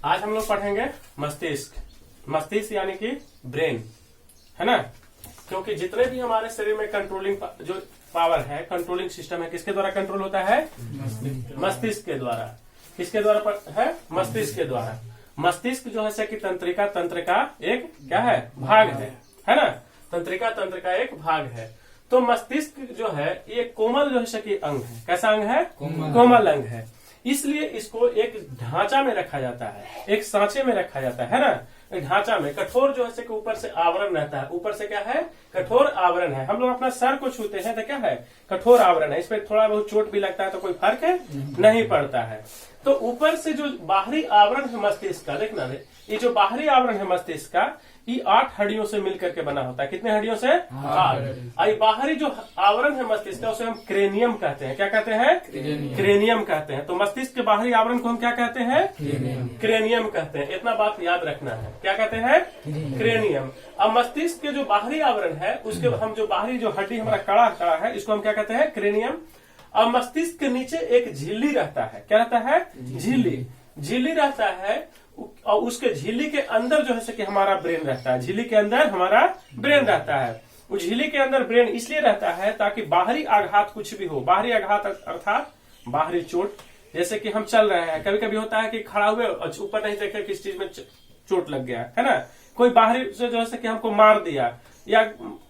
आज हम लोग पढ़ेंगे मस्तिष्क। मस्तिष्क यानी कि ब्रेन, है ना। क्योंकि जितने भी हमारे शरीर में कंट्रोलिंग जो पावर है, कंट्रोलिंग सिस्टम है, किसके द्वारा कंट्रोल होता है? मस्तिष्क के द्वारा। किसके द्वारा है? मस्तिष्क के द्वारा। मस्तिष्क जो है कि तंत्रिका तंत्र का एक क्या है? भाग है ना। तंत्रिका तंत्र का एक भाग है। तो मस्तिष्क जो है ये कोमल जो है कि अंग है। कैसा अंग है? कोमल अंग है। इसलिए इसको एक ढांचा में रखा जाता है, एक सांचे में रखा जाता है ना। ढांचा में कठोर जो है कि ऊपर से आवरण रहता है। ऊपर से क्या है? कठोर आवरण है। हम लोग अपना सर को छूते हैं तो क्या है? कठोर आवरण है। इस पर थोड़ा बहुत चोट भी लगता है तो कोई फर्क नहीं पड़ता है। तो ऊपर से जो बाहरी आवरण है मस्तिष्क का, देखना ये जो बाहरी आवरण है मस्तिष्क का, ये 8 हड्डियों से मिलकर के बना होता है। कितने हड्डियों से? 8। बाहरी जो आवरण है मस्तिष्क का उसे हम क्रेनियम कहते हैं। क्या कहते हैं? क्रेनियम कहते हैं। तो मस्तिष्क के बाहरी आवरण को हम क्या कहते हैं? क्रेनियम कहते हैं। इतना बात याद रखना है। क्या कहते हैं? क्रेनियम। अब मस्तिष्क के जो बाहरी आवरण है उसके हम जो बाहरी जो हड्डी हमारा कड़ा है इसको हम क्या कहते हैं? क्रेनियम। अब मस्तिष्क के नीचे एक झिल्ली रहता है। क्या रहता है? झिल्ली रहता है। और उसके झिल्ली के अंदर जो है कि हमारा ब्रेन रहता है। झिल्ली के अंदर हमारा ब्रेन रहता है। उस झिल्ली के अंदर ब्रेन इसलिए रहता है ताकि बाहरी आघात कुछ भी हो, बाहरी आघात अर्थात बाहरी चोट, जैसे कि हम चल रहे हैं, कभी कभी होता है कि खड़ा हुए ऊपर नहीं देखे किस चीज में चोट लग गया है ना। कोई बाहरी से जो है कि हमको मार दिया या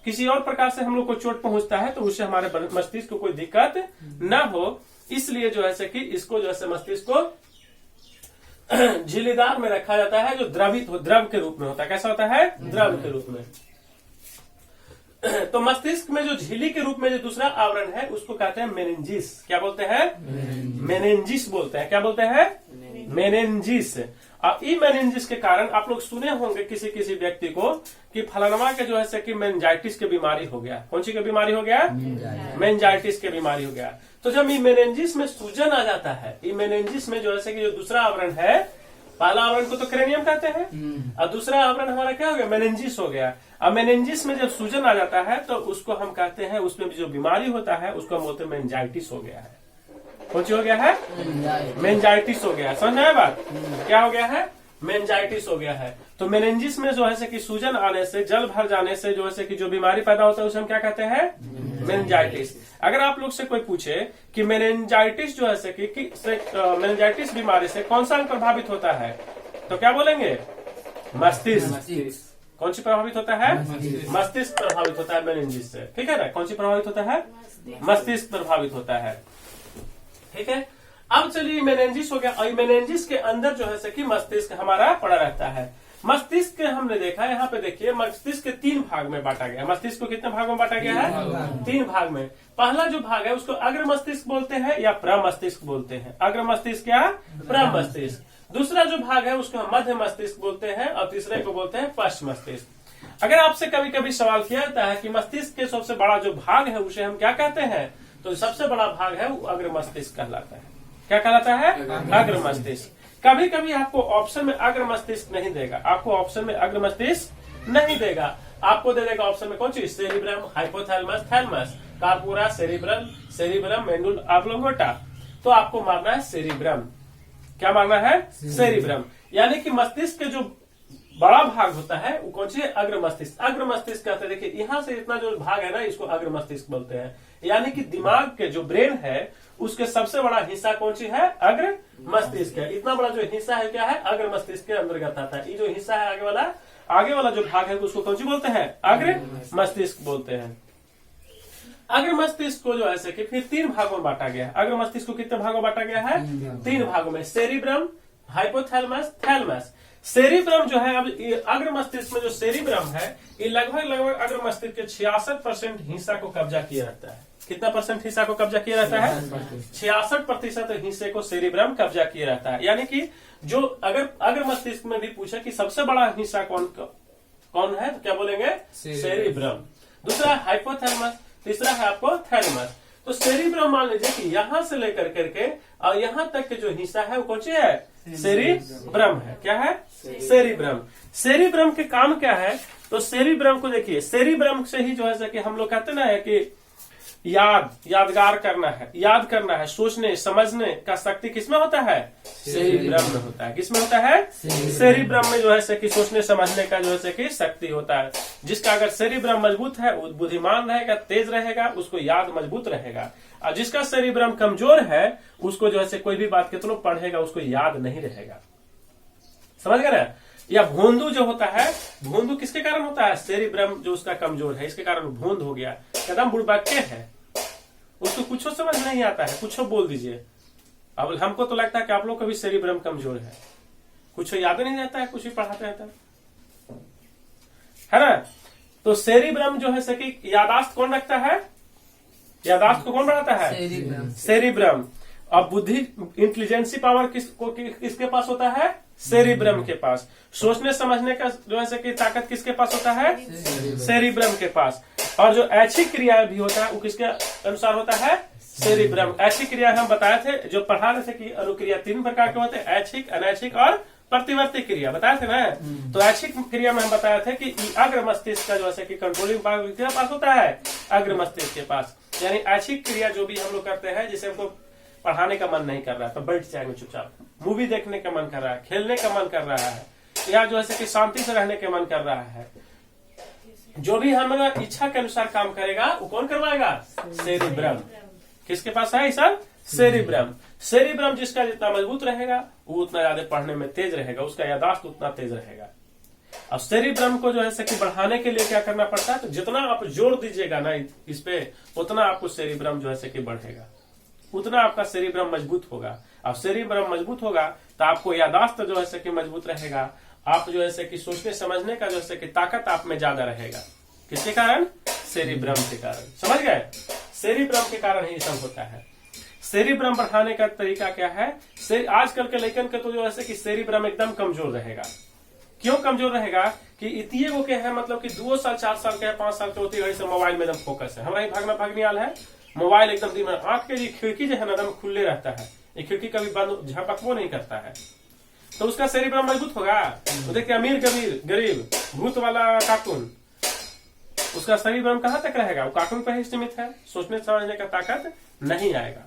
किसी और प्रकार से हम लोग को चोट पहुंचता है तो उससे हमारे मस्तिष्क को कोई दिक्कत न हो, इसलिए जो है कि इसको जो है मस्तिष्क को झिल्लीदार में रखा जाता है, जो द्रव के रूप में होता है। कैसा होता है? द्रव के रूप में। तो मस्तिष्क में जो झिल्ली के रूप में जो दूसरा आवरण है उसको कहते हैं मेनिंजिस। क्या बोलते हैं? मेनिंजिस बोलते हैं। क्या बोलते हैं? मेनिंजिस। अब ई मेनिंजिस के कारण आप लोग सुने होंगे किसी किसी व्यक्ति को कि फलानमा के जो है कि मेनिंजाइटिस की बीमारी हो गया। कौन सी की बीमारी हो गया? मेनिंजाइटिस की बीमारी हो गया। तो जब ई मेनिंजिस में सूजन आ जाता है, ई मेनिंजिस में जो है कि जो दूसरा आवरण है, पहला आवरण को तो क्रेनियम कहते हैं और दूसरा आवरण हमारा क्या हो गया? मेनिंजिस हो गया। अब मेनिंजिस में जब सूजन आ जाता है तो उसको हम कहते हैं, उसमें जो बीमारी होता है उसको हम बोलते हैं मेनिंजाइटिस हो गया है। कौन सी हो गया है? मेनिंजाइटिस हो गया। समझ आया बात? क्या हो गया है? मेनिंजाइटिस हो गया है। तो मेनिंजिस में जो है कि सूजन आने से, जल भर जाने से जो है कि जो बीमारी पैदा होता है उसे हम क्या कहते हैं? मेनिंजाइटिस। अगर आप लोग से कोई पूछे कि मेनिंजाइटिस जो है कि मेनिंजाइटिस बीमारी से कौन सा अंग प्रभावित होता है तो क्या बोलेंगे? मस्तिष्क। कौन सी प्रभावित होता है? मस्तिष्क प्रभावित होता है मेनिंजिस से। ठीक है ना। कौन सी प्रभावित होता है? मस्तिष्क प्रभावित होता है। ठीक है। अब चलिए मेनिंजिस हो गया और मेनिंजिस के अंदर जो है कि मस्तिष्क हमारा पड़ा रहता है। मस्तिष्क हमने देखा, यहाँ पे देखिए मस्तिष्क के 3 भाग में बांटा गया। मस्तिष्क को कितने भागों में बांटा गया है? 3 भाग में। पहला जो भाग है उसको अग्र मस्तिष्क बोलते हैं या प्रमस्तिष्क बोलते हैं। अग्र मस्तिष्क या प्रमस्तिष्क। दूसरा जो भाग है उसको मध्य मस्तिष्क बोलते हैं और तीसरे को बोलते हैं पश्च मस्तिष्क। अगर आपसे कभी कभी सवाल किया जाता है कि मस्तिष्क के सबसे बड़ा जो भाग है उसे हम क्या कहते हैं, तो सबसे बड़ा भाग है वो अग्र मस्तिष्क कहलाता है। क्या कहलाता है? अग्र मस्तिष्क। कभी कभी आपको ऑप्शन में अग्र मस्तिष्क नहीं देगा, आपको ऑप्शन में अग्र मस्तिष्क नहीं देगा, आपको दे देगा ऑप्शन में कौन चीज? Cerebrum, hypothalamus, thalamus, corpora, cerebrum, मेंडुल oblongata. तो आपको मारना है सेरिब्रम। क्या मारना है? सेरिब्रम। यानी कि मस्तिष्क के जो बड़ा भाग होता है वो कौन सी है? अग्र मस्तिष्क। अग्र मस्तिष्क कहते हैं। देखिए यहाँ से इतना जो भाग है ना इसको अग्र मस्तिष्क बोलते हैं। यानी कि दिमाग के जो ब्रेन है उसके सबसे बड़ा हिस्सा कौन सी है? अग्र मस्तिष्क है। इतना बड़ा जो हिस्सा है क्या है? अग्र मस्तिष्क के अंतर्गत आता है। ये जो हिस्सा है आगे वाला जो भाग है उसको कौन सी बोलते हैं? अग्र मस्तिष्क बोलते हैं। अग्र मस्तिष्क को जो है कि फिर 3 भागों में बांटा गया है। अग्र मस्तिष्क को कितने भागों में बांटा गया है? 3 भागों में। Cerebrum, hypothalamus, thalamus. सेरिब्रम जो है, अब अग्र मस्तिष्क में जो सेरिब्रम है ये लगभग अग्र मस्तिष्क के 66% हिस्सा को कब्जा किए रहता है। कितना % हिस्सा को कब्जा किया रहता है? 66% हिस्से को सेरिब्रम कब्जा किए रहता है। यानी कि जो अगर अग्र मस्तिष्क में भी पूछे कि सबसे बड़ा हिस्सा कौन है तो क्या बोलेंगे? सेरिब्रम। दूसरा है हाइपोथैलेमस, तीसरा है आपको थैलेमस। तो सेरिब्रम मान लीजिए कि यहाँ से लेकर करके और यहाँ तक के जो हिस्सा है वो कौन सी है? सेरिब्रम है। क्या है? सेरिब्रम। सेरिब्रम के काम क्या है? तो सेरिब्रम को देखिए, सेरिब्रम से ही जो है कि हम लोग कहते ना है कि यादगार करना है, याद करना है, सोचने समझने का शक्ति किसमें होता है? सेरिब्रम में होता है। किसमें होता है? सेरिब्रम में जो है कि सोचने समझने का जो है कि शक्ति होता है। जिसका अगर सेरिब्रम मजबूत है वो बुद्धिमान रहेगा, तेज रहेगा, उसको याद मजबूत रहेगा। और जिसका सेरिब्रम कमजोर है उसको जो है कोई भी बात कितना पढ़ेगा उसको याद नहीं रहेगा। समझ गए ना? या भोंदू जो होता है, भोंदू किसके कारण होता है? सेरिब्रम जो उसका कमजोर है, इसके कारण भोंद हो गया, कदम बुड़बक्के है, उसको कुछ समझ नहीं आता है, कुछ बोल दीजिए। अब हमको तो लगता है कि आप लोग का भी सेरिब्रम कमजोर है, कुछ याद नहीं रहता है, कुछ भी पढ़ाते रहता है ना। तो सेरिब्रम जो है कि यादाश्त कौन रखता है? यादाश्त को कौन बढ़ाता है? सेरिब्रम। अब बुद्धि इंटेलिजेंसी पावर किसके पास होता है? सेरिब्रम के पास। सोचने समझने का जो है कि ताकत किसके पास होता है? सेरिब्रम के पास। और जो ऐच्छिक क्रिया भी होता है वो किसके अनुसार होता है? सेरिब्रम। ऐच्छिक क्रिया हम बताए थे, जो पढ़ा रहे थे कि अनुक्रिया 3 प्रकार के होते हैं, ऐच्छिक, अनैच्छिक और प्रतिवर्ती क्रिया बताए थे ना। तो ऐच्छिक क्रिया में हम बताए थे कि अग्र मस्तिष्क का जो है कि कंट्रोलिंग पावर किसके पास होता है? अग्र मस्तिष्क के पास। यानी ऐच्छिक क्रिया जो भी हम लोग करते हैं, जैसे हमको पढ़ाने का मन नहीं कर रहा है तो बैठ जाएंगे चुपचाप, मूवी देखने का मन कर रहा है, खेलने का मन कर रहा है, या जो है कि शांति से रहने का मन कर रहा है, जो भी हमारा इच्छा के अनुसार काम करेगा वो कौन करवाएगा? सेरिब्रम। किसके पास है सर? सेरिब्रम। सेरिब्रम जिसका जितना मजबूत रहेगा वो उतना ज्यादा पढ़ने में तेज रहेगा, उसका यादाश्त उतना तेज रहेगा। अब सेरिब्रम को जो है कि बढ़ाने के लिए क्या करना पड़ता है? तो जितना आप जोर दीजिएगा ना इस पे, उतना आपको सेरिब्रम जो है कि बढ़ेगा, उतना आपका सेरिब्रम मजबूत होगा। अब सेरिब्रम मजबूत होगा तो आपको यादाश्त जो है कि मजबूत रहेगा, आप जो है कि सोचने समझने का जो है कि ताकत आप में ज्यादा रहेगा। किसके कारण? सेरिब्रम के कारण। समझ गए? सेरिब्रम के कारण ही सब होता है। सेरिब्रम बढ़ाने का तरीका क्या है? आजकल के लड़कन के तो जो है कि सेरिब्रम एकदम कमजोर रहेगा। क्यों कमजोर रहेगा? कि इतिये वो के है, मतलब कि 2 साल 4 साल के 5 साल के होती है, से मोबाइल में एकदम फोकस है। हमारा भागना भागनियाल है, मोबाइल एकदम दिन में, आंख के खिड़की जो है ना एकदम खुले रहता है, ये खिड़की कभी बंद झपकबो नहीं करता है, तो उसका सेरिब्रम मजबूत होगा। तो देखिए अमीर कबीर गरीब, भूत वाला कार्टून, उसका सेरिब्रम कहां तक रहेगा? वो कार्टून पर ही सीमित है, सोचने समझने का ताकत नहीं आएगा।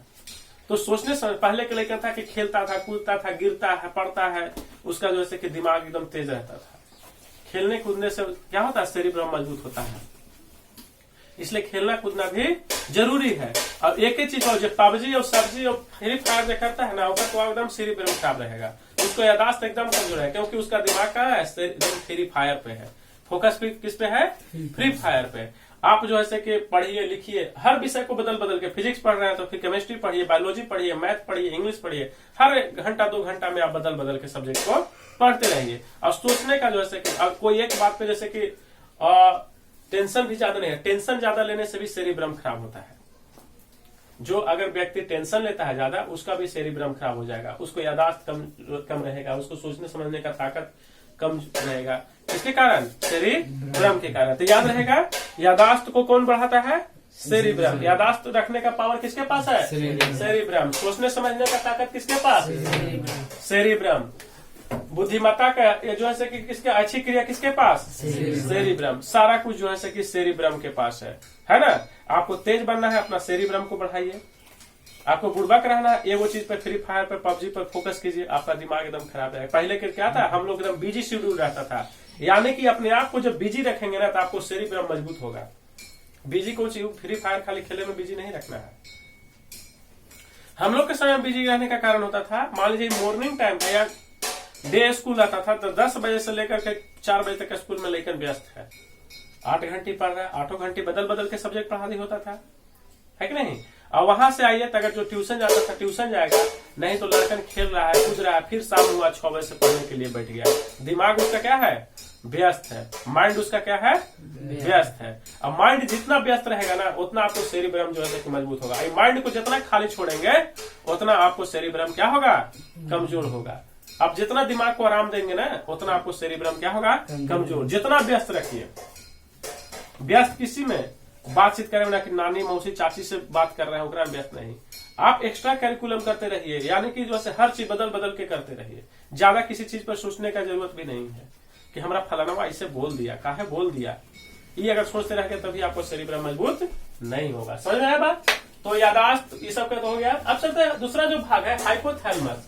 तो सोचने पहले के लेकर था कि खेलता था, कूदता था, गिरता है, पड़ता है, उसका जो है कि दिमाग एकदम तेज रहता था। खेलने कूदने से क्या होता है? सेरिब्रम मजबूत होता है। इसलिए खेलना कूदना भी जरूरी है। और एक ही चीज और, जो पबजी और सब्जी और फ्री फायर जो करता है ना, उसका तो एकदम सेरिब्रम खराब रहेगा, उसको यादाश्त एकदम कमजोर है, क्योंकि उसका दिमाग का है एकदम फ्री फायर पे है, फोकस किस पे है? फ्री फायर पे। आप जो है कि पढ़िए लिखिए, हर विषय को बदल बदल के, फिजिक्स पढ़ रहे हैं तो फिर केमिस्ट्री पढ़िए, बायोलॉजी पढ़िए, मैथ पढ़िए, इंग्लिश पढ़िए, हर घंटा 2 घंटा में आप बदल बदल के सब्जेक्ट को पढ़ते रहिए। और सोचने का जो है कि अब कोई एक बात पे जैसे कि टेंशन भी ज्यादा नहीं है, टेंशन ज्यादा लेने से भी सेरिब्रम खराब होता है। जो अगर व्यक्ति टेंशन लेता है ज्यादा, उसका भी सेरिब्रम खराब हो जाएगा, उसको यादाश्त कम रहेगा, उसको सोचने समझने का ताकत कम रहेगा। किसके कारण? सेरिब्रम के कारण। तो याद रहेगा, यादाश्त को कौन बढ़ाता है? सेरिब्रम। यादाश्त रखने का पावर किसके पास है? सेरिब्रम। सोचने समझने का ताकत किसके पास? सेरिब्रम। बुद्धिमत्ता का जो है कि किसके? अच्छी क्रिया किसके पास? सेरिब्रम। सारा कुछ जो है कि सेरिब्रम के पास है ना। आपको तेज बनना है, अपना सेरिब्रम को बढ़ाइए। आपको बुड़बक रहना है, ये वो चीज पे, फ्री फायर पे, पबजी पर फोकस कीजिए, आपका दिमाग एकदम खराब है। पहले क्या था, हम लोग एकदम बिजी शेड्यूल रहता था, यानी कि अपने आप को जब बिजी रखेंगे ना तो आपको सेरिब्रम मजबूत होगा। बिजी को फ्री फायर खाली खेलने में बिजी नहीं रखना है। हम लोग के समय बिजी रहने का कारण होता था, मान लीजिए मॉर्निंग टाइम था या डे स्कूल आता था, तो 10 बजे से लेकर के 4 बजे तक स्कूल में लेकर व्यस्त है, 8 घंटे पढ़ रहा है, 8 घंटे बदल बदल के सब्जेक्ट पढ़ानी होता था, है कि नहीं। और वहां से आइए तो अगर जो ट्यूशन जाता था ट्यूशन जाएगा, नहीं तो लड़कन खेल रहा है, कूद रहा है, फिर शाम हुआ 6 बजे से पढ़ने के लिए बैठ गया। दिमाग उसका क्या है? व्यस्त है। माइंड उसका क्या है? व्यस्त है। अब माइंड जितना व्यस्त रहेगा ना, उतना आपको सेरिब्रम जो है मजबूत होगा। माइंड को जितना खाली छोड़ेंगे उतना आपको सेरिब्रम क्या होगा? कमजोर होगा। आप जितना दिमाग को आराम देंगे ना, उतना आपको सेरिब्रम क्या होगा? कमजोर। जितना व्यस्त रखिए, व्यस्त किसी में बातचीत करें ना कि नानी मौसी चाची से बात कर रहे हैं, ओकरा में व्यस्त नहीं। आप एक्स्ट्रा कैरिकुलम करते रहिए, यानी कि जो है हर चीज बदल बदल के करते रहिए। ज्यादा किसी चीज पर सोचने का जरूरत भी नहीं है कि हमारा फलाना इसे बोल दिया, काहे बोल दिया। ये अगर सोचते रहेंगे तभी आपको सेरिब्रम मजबूत नहीं होगा। समझ में आया बात? तो यादाश्त ये सब का तो हो गया। अब चलते हैं दूसरा जो भाग है हाइपोथैलेमस।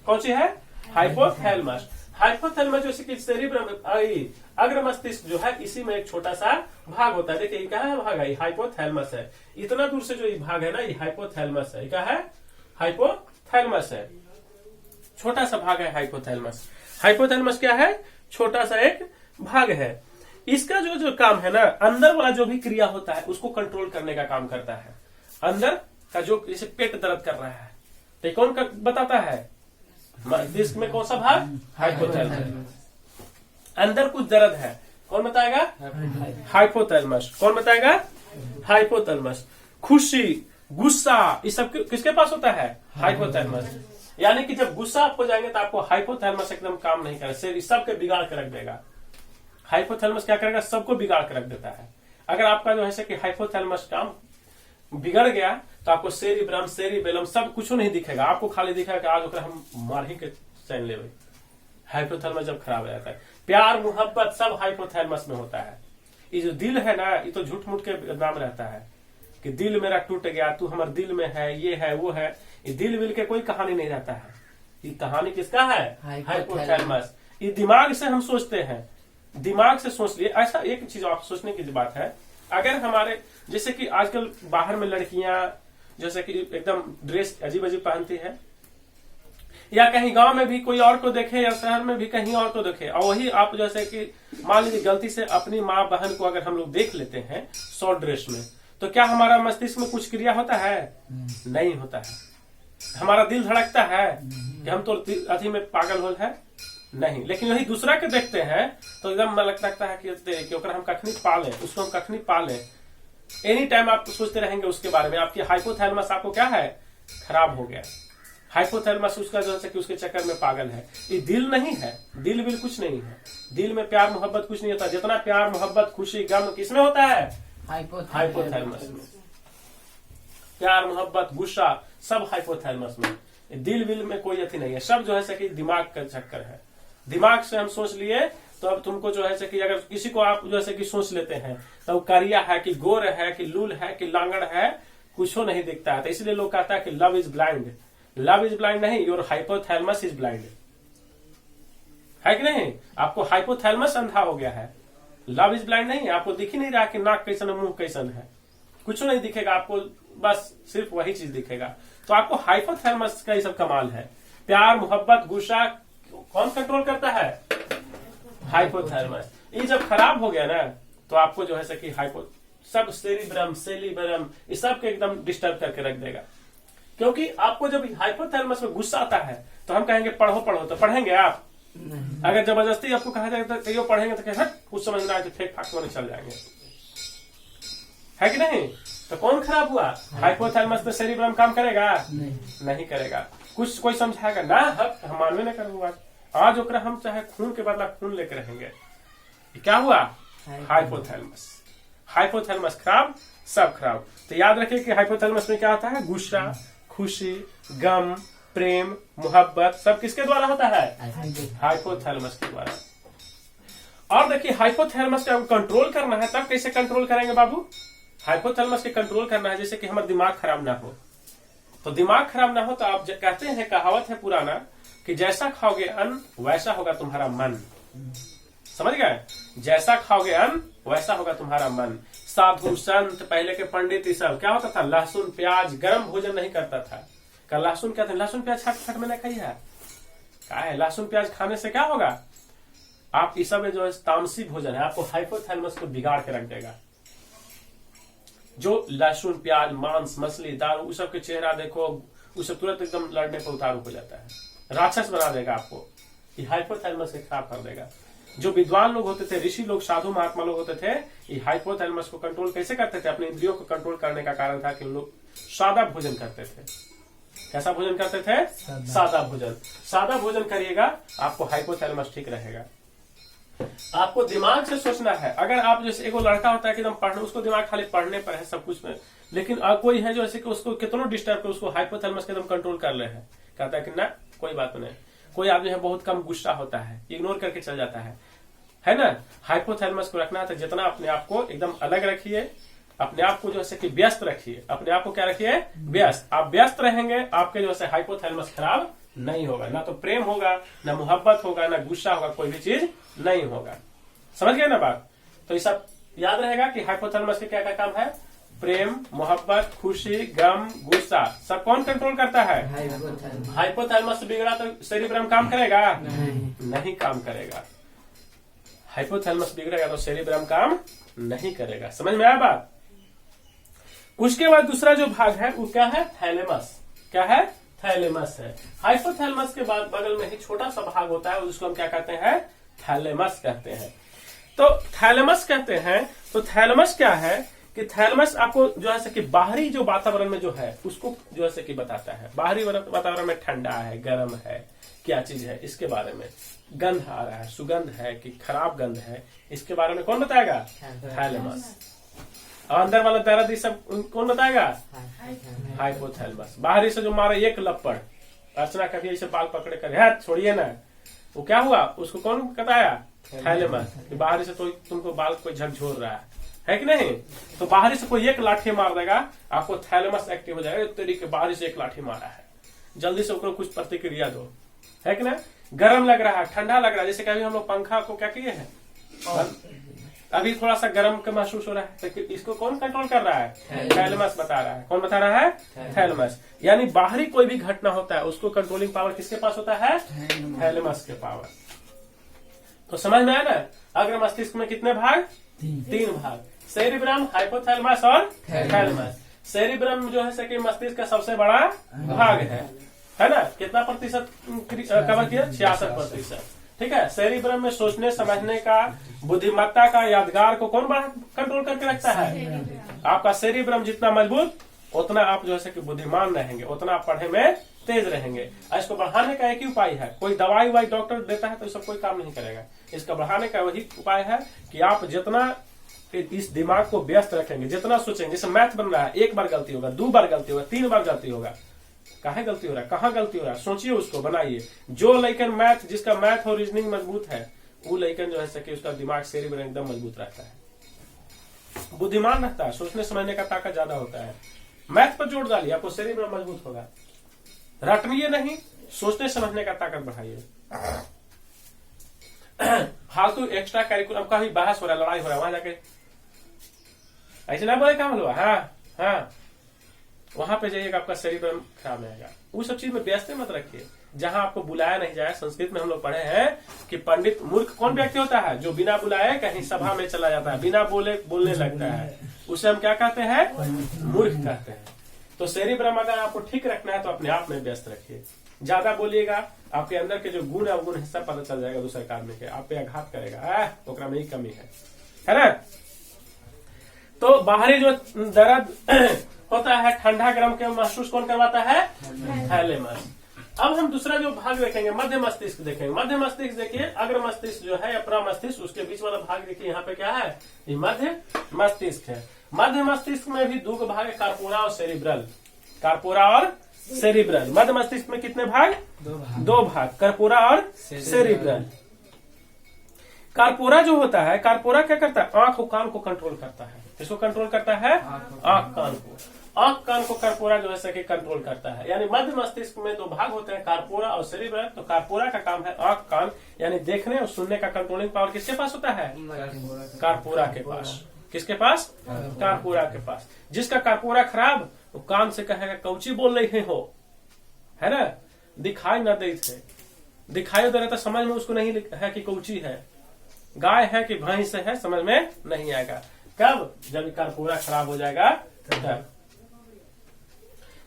कौन सी है? हाइपोथैलेमस। हाइपोथैलेमस जैसे कि सेरिब्रम अग्र मस्तिष्क जो है इसी में एक छोटा सा भाग होता है। देखिए क्या है भाग है? हाइपोथैलेमस है। इतना दूर से जो ये भाग है ना ये हाइपोथैलेमस है। क्या है? हाइपोथैलेमस है। छोटा सा भाग है हाइपोथैलेमस। हाइपोथैलेमस क्या है? छोटा सा एक भाग है। इसका जो काम है ना अंदर वाला जो भी क्रिया होता है उसको कंट्रोल करने का काम करता है। अंदर का जो जैसे पेट दर्द कर रहा है तो कौन बताता है? मस्तिष्क में कौन सा भाग? हाइपोथैलेमस। अंदर कुछ दर्द है कौन बताएगा? हाइपोथैलेमस। कौन बताएगा? हाइपोथैलेमस। खुशी गुस्सा ये सब किसके पास होता है? हाइपोथैलेमस। यानी कि जब गुस्सा आप हो जाएंगे तो आपको हाइपोथैलेमस एकदम काम नहीं करेगा, सबके बिगाड़ के रख देगा। हाइपोथैलेमस क्या करेगा? सबको बिगाड़ के रख देता है। अगर आपका जो है कि हाइपोथैलेमस काम बिगड़ गया तो आपको सेरिब्रम सेरिबेलम सब कुछ नहीं दिखेगा, आपको खाली दिखेगा कि आज ओकरा हम मार ही के चैन ले। हाइपोथैलेमस जब खराब हो जाता है, प्यार मोहब्बत सब हाइपोथैलेमस में होता है। ये जो दिल है ना ये तो झूठ मूठ के नाम रहता है कि दिल मेरा टूट गया, तू हमारे दिल में है, ये है वो है। ये दिल विल के कोई कहानी नहीं रहता है। ये कहानी किसका है? हाइपोथैलेमस। ये दिमाग से हम सोचते हैं, दिमाग से सोच लिए। ऐसा एक चीज आप सोचने की बात है, अगर हमारे जैसे कि आजकल बाहर में लड़कियां जैसे कि एकदम ड्रेस अजीब अजीब पहनती है, या कहीं गांव में भी कोई और को देखे या शहर में भी कहीं और को देखे, और वही आप जैसे कि मान लीजिए गलती से अपनी माँ बहन को अगर हम लोग देख लेते हैं शॉर्ट ड्रेस में, तो क्या हमारा मस्तिष्क में कुछ क्रिया होता है? नहीं होता है। हमारा दिल धड़कता है कि हम तो अति में पागल हो है? नहीं। लेकिन वही दूसरा के देखते हैं तो एकदम मन लगता है कि ओकरा हम कखनी पाले, उसको हम कखनी पाले। एनी टाइम आप सोचते रहेंगे उसके बारे में। आपकी हाइपोथैलेमस आपको क्या है? खराब हो गया। हाइपोथैलेमस उसका जो है कि उसके चक्कर में पागल है। ये दिल नहीं है, दिल बिल कुछ नहीं है। दिल में प्यार मोहब्बत कुछ नहीं होता। जितना प्यार मोहब्बत खुशी गम किसमें होता है? हाइपोथैलेमस में। प्यार मोहब्बत गुस्सा सब हाइपोथैलेमस में। दिल विल में कोई अति नहीं है। सब जो है कि दिमाग का चक्कर है। दिमाग से हम सोच लिए तो अब तुमको जो है कि अगर किसी को आप जैसे कि सोच लेते हैं तो करिया है कि गोर है कि लूल है कि लांगड़ है, कुछ नहीं दिखता है। तो इसलिए लोग कहता है कि love is blind. Love is blind नहीं, योर हाइपोथैलेमस इज ब्लाइंड। है कि नहीं? आपको हाइपोथैलेमस अंधा हो गया है। लव इज ब्लाइंड नहीं, आपको दिख ही नहीं रहा कि नाक कैसन है मुंह कैसन है, कुछ नहीं दिखेगा आपको, बस सिर्फ वही चीज दिखेगा। तो आपको हाइपोथैलेमस का ये सब कमाल है। प्यार मोहब्बत गुस्सा कौन कंट्रोल करता है? हाइपोथैलेमस। ये जब खराब हो गया ना तो आपको जो है कि सब सेरिब्रम सेरिबेलम ये सब के एकदम डिस्टर्ब करके रख देगा। क्योंकि आपको जब हाइपोथैलेमस में गुस्सा आता है तो हम कहेंगे पढ़ो पढ़ो, तो पढ़ेंगे आप? अगर जबरदस्ती आपको कहा जाए तो कहीं पढ़ेंगे तो हट कुछ समझ ना आए तो फेंक फाक चल जाएंगे। है कि नहीं? तो कौन खराब हुआ? हाइपोथैलेमस में सेरिब्रम काम करेगा? नहीं करेगा। कुछ कोई समझाएगा ना, हक हम मानवे न करूंगा। आज ओकरा हम चाहे खून के बदला खून लेकर रहेंगे। क्या हुआ? हाइपोथैलेमस। हाइपोथैलेमस खराब, सब खराब। तो याद रखिए कि हाइपोथैलेमस में क्या होता है? गुस्सा खुशी गम प्रेम मोहब्बत सब किसके द्वारा होता है? हाइपोथैलेमस के द्वारा। और देखिए हाइपोथैलेमस का कंट्रोल करना है, तब कैसे कंट्रोल करेंगे बाबू? हाइपोथैलेमस के कंट्रोल करना है जैसे कि हमारा दिमाग खराब ना हो। तो दिमाग खराब ना हो तो आप कहते हैं, कहावत है पुराना कि जैसा खाओगे अन्न वैसा होगा तुम्हारा मन। समझ गए? जैसा खाओगे अन्न वैसा होगा तुम्हारा मन। साधु संत पहले के पंडित ये सब क्या होता था? लहसुन प्याज गर्म भोजन नहीं करता था। क्या लहसुन क्या था? लहसुन प्याज छट में नहीं खाई है। क्या है? लहसुन प्याज खाने से क्या होगा? आप ये सब जो है तामसी भोजन है, आपको हाइपोथैलेमस को बिगाड़ के रख देगा। जो लहसुन प्याज मांस मछली दारू उस सब के चेहरा देखो, उस सब तुरंत एकदम लड़ने पर उतारू हो जाता है, राक्षस बना देगा आपको। ये हाइपोथैलेमस से खराब कर देगा। जो विद्वान लोग होते थे, ऋषि लोग, साधु महात्मा लोग होते थे, ये हाइपोथैलेमस को कंट्रोल कैसे करते थे? अपने इंद्रियों को कंट्रोल करने का कारण था कि लोग सादा भोजन करते थे। कैसा भोजन करते थे? सादा भोजन। सादा भोजन करिएगा आपको हाइपोथैलेमस ठीक रहेगा। आपको दिमाग से सोचना है। अगर आप जैसे एक लड़का होता है कि एकदम पढ़ने, उसको दिमाग खाली पढ़ने पर है सब कुछ में, लेकिन कोई है जो ऐसे कि उसको कितना डिस्टर्ब कर उसको हाइपोथैलेमस के एकदम कंट्रोल कर ले है, कहता है कि ना कोई बात नहीं। कोई आदमी है बहुत कम गुस्सा होता है, इग्नोर करके चल जाता है ना? हाइपोथैलेमस को रखना है तो जितना अपने आप को एकदम अलग रखिए अपने आप को जो है कि व्यस्त रखिए, अपने आप को क्या रखिए, व्यस्त। आप व्यस्त रहेंगे, आपके जो है हाइपोथैलेमस खराब नहीं होगा, ना तो प्रेम होगा, ना मोहब्बत होगा, ना गुस्सा होगा, कोई भी चीज नहीं होगा। समझ गए ना बात? तो ये सब याद रहेगा कि हाइपोथैलेमस के क्या क्या काम है, प्रेम, मोहब्बत, खुशी, गम, गुस्सा, सब कौन कंट्रोल करता है? हाइपोथैलेमस बिगड़ा तो सेरिब्रम काम करेगा? नहीं काम करेगा। हाइपोथैलेमस बिगड़ेगा तो सेरिब्रम काम नहीं करेगा। समझ में आया बात? उसके बाद दूसरा जो भाग है वो क्या है? थैलेमस। क्या है? थैलेमस है। हाइपोथैलेमस के बाद बगल में ही छोटा सा भाग होता है, उसको हम क्या कहते हैं? थैलेमस कहते हैं। तो थैलेमस कहते हैं, तो थैलेमस क्या है कि थैलेमस आपको जो है कि बाहरी जो वातावरण में जो है उसको जो है कि बताता है। बाहरी वातावरण में ठंडा है, गर्म है, क्या चीज है, इसके बारे में। गंध आ रहा है, सुगंध है कि खराब गंध है, इसके बारे में कौन बताएगा? थैलेमस। और अंदर वाला दर्द ये सब कौन बताएगा? हाइपोथैलेमस। बाहरी से जो मारे एक लपड़, अर्चना कभी ऐसे बाल पकड़े कर छोड़िए ना, वो क्या हुआ, उसको कौन बताया? थैलेमस। बाहरी से तो तुमको बाल कोई झकझोर रहा है कि नहीं, तो बाहरी से कोई एक लाठी मार देगा, आपको थैलेमस एक्टिव हो जाएगा, तेरी के बाहरी से एक लाठी मारा है, जल्दी से उसको कुछ प्रतिक्रिया दो, है कि ना? गर्म लग रहा है, ठंडा लग रहा है, जैसे कभी हम लोग पंखा को क्या किए हैं, अभी थोड़ा सा गर्म का महसूस हो रहा है, तो इसको कौन कंट्रोल कर रहा है? थैलेमस बता रहा है। कौन बता रहा है? थैलेमस। यानी बाहरी कोई भी घटना होता है उसको कंट्रोलिंग पावर किसके पास होता है? थैलेमस के पावर। तो समझ में आया ना? अग्र मस्तिष्क में कितने भाग? 3 भाग, सेरिब्रम, हाइपोथैलेमस और थैलेमस। सेरिब्रम जो है कि मस्तिष्क का सबसे बड़ा भाग है ना? कितना प्रतिशत कवर किया? 66%। ठीक है। सेरिब्रम में सोचने समझने का, बुद्धिमत्ता का, यादगार को कौन बड़ा कंट्रोल करके रखता है? आपका सेरिब्रम जितना मजबूत उतना आप जो है कि बुद्धिमान रहेंगे, उतना आप पढ़ने में तेज रहेंगे। इसको बढ़ाने का एक ही उपाय है, कोई दवाई वाई डॉक्टर देता है तो सब कोई काम नहीं करेगा। इसका बढ़ाने का वही उपाय है कि आप जितना इस दिमाग को व्यस्त रखेंगे, जितना सोचेंगे। जैसे मैथ बन रहा है, 1 बार गलती होगा, 2 बार गलती होगा, 3 बार गलती होगा, काहे गलती हो रहा है, कहाँ गलती हो रहा है, सोचिए, उसको बनाइए। जो लेकिन मैथ, जिसका मैथ और रीजनिंग मजबूत है, वो लेकिन जो है कि उसका दिमाग सेरिब्रम एकदम मजबूत रहता है, बुद्धिमान रहता है, सोचने समझने का ताकत ज्यादा होता है। मैथ पर जोर डालिए, आपको सेरिब्रम मजबूत होगा। रटनिए नहीं, सोचने समझने का ताकत बढ़ाइए। फालतू एक्स्ट्रा करिकुलम का भी बहस हो रहा है, लड़ाई हो रहा है, वहां जाके ऐसे ना बोले, काम लो, हाँ, वहां पे जाइएगा, आपका सेरिब्रम खराब रहेगा। वो सब चीज में व्यस्त मत रखिए, जहां आपको बुलाया नहीं जाए। संस्कृत में हम लोग पढ़े हैं कि पंडित मूर्ख कौन व्यक्ति होता है? जो बिना बुलाए कहीं सभा में चला जाता है, बिना बोलने लगता है, उसे हम क्या कहते हैं? मूर्ख कहते हैं। तो सेरिब्रम अगर आपको ठीक रखना है तो अपने आप में व्यस्त रखिए। ज्यादा बोलिएगा, आपके अंदर के जो गुण अवगुण हिस्सा पता चल जाएगा, दूसरे काम के आप पे आघात करेगा, ओकरा में ही कमी है ना? तो बाहरी जो दर्द होता है, ठंडा गर्म के महसूस कौन करवाता है? थैलेमस। अब हम दूसरा जो भाग देखेंगे, मध्य मस्तिष्क देखेंगे। मध्य मस्तिष्क देखिए, अग्र मस्तिष्क जो है, अपरा मस्तिष्क, उसके बीच वाला भाग देखिए, यहाँ पे क्या है? ये मध्य मस्तिष्क है। मध्य मस्तिष्क में भी 2 भाग है, कार्पोरा और सेरिब्रल। कार्पोरा और सेरिब्रल। मध्य मस्तिष्क में कितने भाग? 2 भाग, कार्पोरा और सेरिब्रल। कार्पोरा जो होता है, कार्पोरा क्या करता है? आंख और कान को कंट्रोल करता है। किसको कंट्रोल करता है? आंख कान को। आंख कान को कार्पोरा जो है कि कंट्रोल करता है। यानी मध्य मस्तिष्क में 2 भाग होते हैं, कार्पोरा और सेरिब्रल। तो कार्पोरा का काम है आंख कान, यानी देखने और सुनने का कंट्रोलिंग पावर किसके पास होता है? कार्पोरा के पास। किसके पास? कार्पोरा के पास। जिसका कार्पोरा खराब, वो कान से कहेगा कौची बोल रही हो, है ना? दिखाई न दे थे, दिखाई दे रहा था, समझ में उसको नहीं है कि कौची है, गाय है कि भैंस है, समझ में नहीं आएगा। कब? जब कार्पोरा खराब हो जाएगा तब।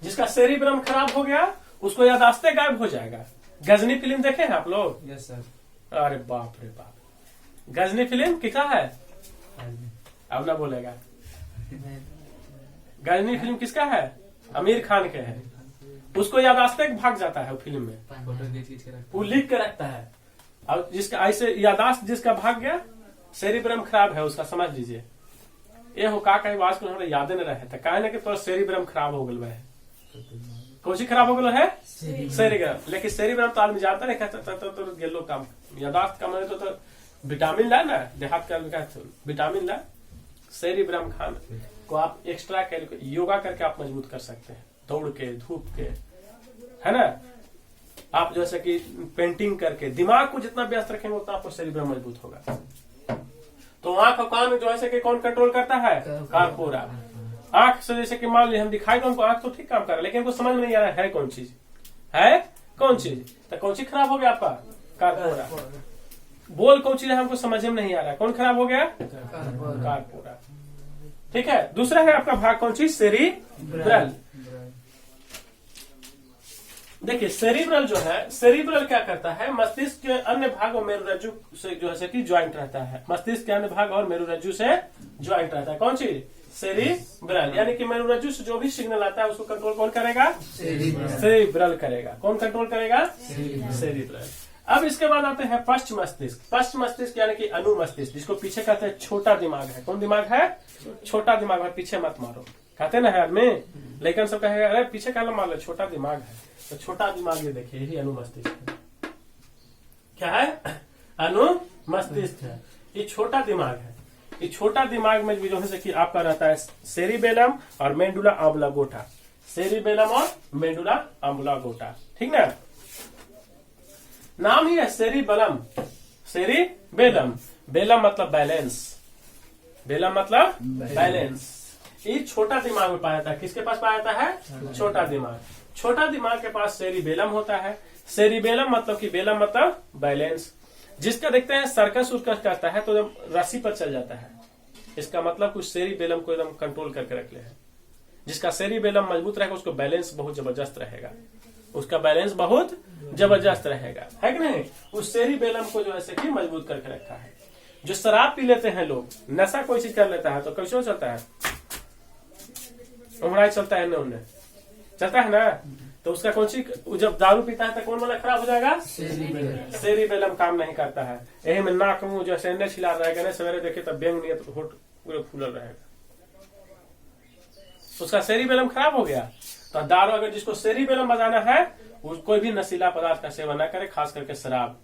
जिसका सेरिब्रम खराब हो गया, उसको यादाश्ते गायब हो जाएगा। गजनी फिल्म देखे हैं आप लोग? Yes sir. अरे बाप रे बाप, गजनी फिल्म किसका है? अब ना बोलेगा। गजनी फिल्म किसका है? आमिर खान के है। उसको यादाश्ते भाग जाता है वो फिल्म में, वो लिख के रखता है। और जिसका ऐसे यादाश्त जिसका भाग गया, सेरिब्रम खराब है उसका, समझ लीजिए। ये हो का कहीं बात को हमें यादें न रहे थे, कहे ना कि तो सेरिब्रम खराब हो गया है। कौन खराब हो गया है? सेरिब्रम। लेकिन सेरिब्रम तो आदमी जानता नहीं, कहता तो गेलो काम, यादाश्त कम है तो विटामिन ला ना, देहात का विटामिन ला, सेरिब्रम खान को आप एक्स्ट्रा योगा करके आप मजबूत कर सकते हैं, दौड़ के, धूप के, है ना। आप जैसे कि पेंटिंग करके दिमाग को जितना व्यस्त रखेंगे उतना आपको शरीर मजबूत होगा। तो आंख और कान जो है कि कौन कंट्रोल करता है? कार्पोरा। आंख से जैसे कि मान लीजिए हम दिखाई तो हमको आंख तो ठीक काम कर रहा है, लेकिन हमको समझ में नहीं आ रहा है कौन चीज है, कौन चीज, तो कौन चीज खराब हो गया आपका? कार्पोरा। बोल कौन चीज है हमको समझ में नहीं आ रहा है, कौन खराब हो गया? कार्पोरा। ठीक है। दूसरा है आपका भाग कौन चीज? सेरिब्रल। देखिए सेरिब्रल जो है, सेरिब्रल क्या करता है? मस्तिष्क के अन्य भाग और मेरुरज्जु से जो है कि ज्वाइंट रहता है। मस्तिष्क के अन्य भाग और मेरुरज्जु से ज्वाइंट रहता है। कौन चीज? सेरिब्रल। यानी कि मेरुरज्जु से जो भी सिग्नल आता है उसको कंट्रोल कौन करेगा? सेरिब्रल करेगा। कौन कंट्रोल करेगा? सेरिब्रल। अब इसके बाद आते हैं पश्च मस्तिष्क। पश्च मस्तिष्क यानी कि अनुमस्तिष्क, जिसको पीछे कहते हैं छोटा दिमाग है। कौन दिमाग है? छोटा दिमाग है। पीछे मत मारो कहते ना है आदमी, लेकिन सब कहेगा अरे पीछे कहना मार लो, छोटा दिमाग है। तो छोटा दिमाग ये देखिए, यही अनुमस्तिष्क है। क्या है? अनुमस्तिष्क है। ये छोटा दिमाग है। ये छोटा दिमाग में भी जो है कि आपका रहता है सेरिबेलम और मेंडुला ऑब्लांगोटा। सेरिबेलम और मेंडुला ऑब्लांगोटा, ठीक ना। नाम ही है सेरिबेलम। सेरिबेलम, बेलम मतलब बैलेंस, बेलम मतलब बैलेंस। ये छोटा दिमाग में पाया जाता है। किसके पास पाया जाता है? छोटा दिमाग। छोटा दिमाग के पास सेरिबेलम होता है। सेरिबेलम मतलब कि बेलम मतलब बैलेंस। जिसका देखते हैं सर्कस उर्कस करता है तो जब रस्सी पर चल जाता है, इसका मतलब कुछ सेरिबेलम को एकदम कंट्रोल करके रख ले है। जिसका सेरिबेलम मजबूत रहेगा उसको बैलेंस बहुत जबरदस्त रहेगा, उसका बैलेंस बहुत जबरदस्त रहेगा, है कि नहीं। उस सेरिबेलम को जो है कि मजबूत करके रखा है। जो शराब पी लेते हैं लोग, नशा कोई चीज कर लेता है तो कैसे चलता है? उमराई चलता है, उन्हें चलता है ना। तो उसका कौन सी, जब दारू पीता है तो कौन वाला खराब हो जाएगा? सेरिबेलम काम नहीं करता है। यही में नाक मुंह जो है छिला रहेगा ना, सवेरे देखे तब बेंग नहीं तो होठ पूरे फूलल रहेगा, उसका सेरिबेलम खराब हो गया। तो दारू अगर जिसको सेरिबेलम बजाना है कोई भी नशीला पदार्थ का सेवन न करे, खास करके शराब।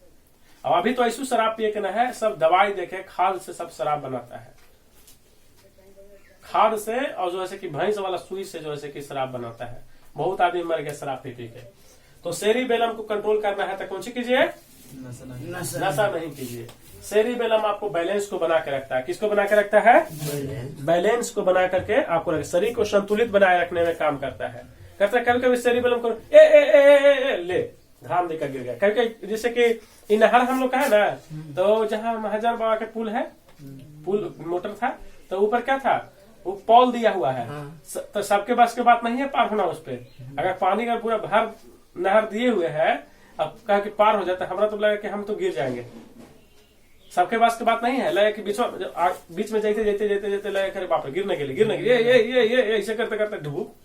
अब अभी तो ऐसी शराब पिए के न है, सब दवाई देके खाद से सब शराब बनाता है, खाद से और जो है कि भैंस वाला सुई से जो है कि शराब बनाता है। बहुत आदमी मर गए शराब पी के। तो सेरिबेलम को कंट्रोल करना है तो कौन सी कीजिए? नशा नहीं कीजिए। सेरिबेलम आपको बैलेंस को बना के रखता है। किसको बना के रखता है? बैलेंस को बना करके आपको शरीर को संतुलित बनाए रखने में काम करता है। कभी कभी सेरिबेलम को ले धाम देकर गिर गया। कभी जैसे कि नहर हम लोग का है ना, तो जहाँ महाजन बाबा के पुल है, पुल मोटर था तो ऊपर क्या था? वो पॉल दिया हुआ है। तो सबके बस के बात नहीं है पार होना उस पे। अगर पानी का पूरा भर नहर दिए हुए है, अब कहा कि पार हो जाता है, हमारा तो लगा कि हम तो गिर जाएंगे। सबके पास की बात नहीं है। लगे कि बीच में जाते जाते जाते जाते लगे बाप रे गिरने के लिए ये ऐसे करते करते डूब